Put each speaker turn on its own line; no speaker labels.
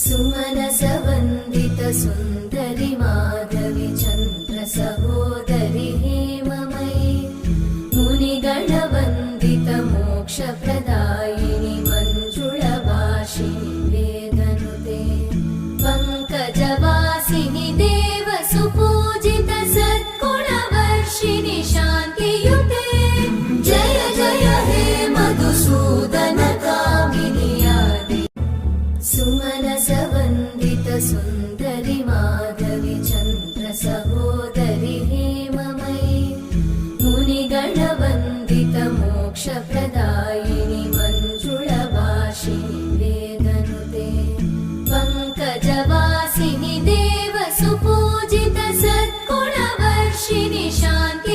सुमनसवन्दित सुन्दरि माधवि चन्द्र सहोदरि हेममयि मुनिगणवन्दित मोक्षप्रदायिनि मञ्जुळभाषिणि वेदनुते पङ्कजवासिनि देव सुपूजित सद्गुणवर्षिणि शान्तियुते जय जय हे मधुसूदन कामिनि आदि सुमनसवन्दित सुन्दरि माधवि चन्द्र सहोदरि हेममयि मुनिगणवन्दित मोक्षप्रदायिनि मञ्जुळभाषिणि वेदनुते पङ्कजवासिनि देव सुपूजित सद्गुणवर्षिणि शान्ति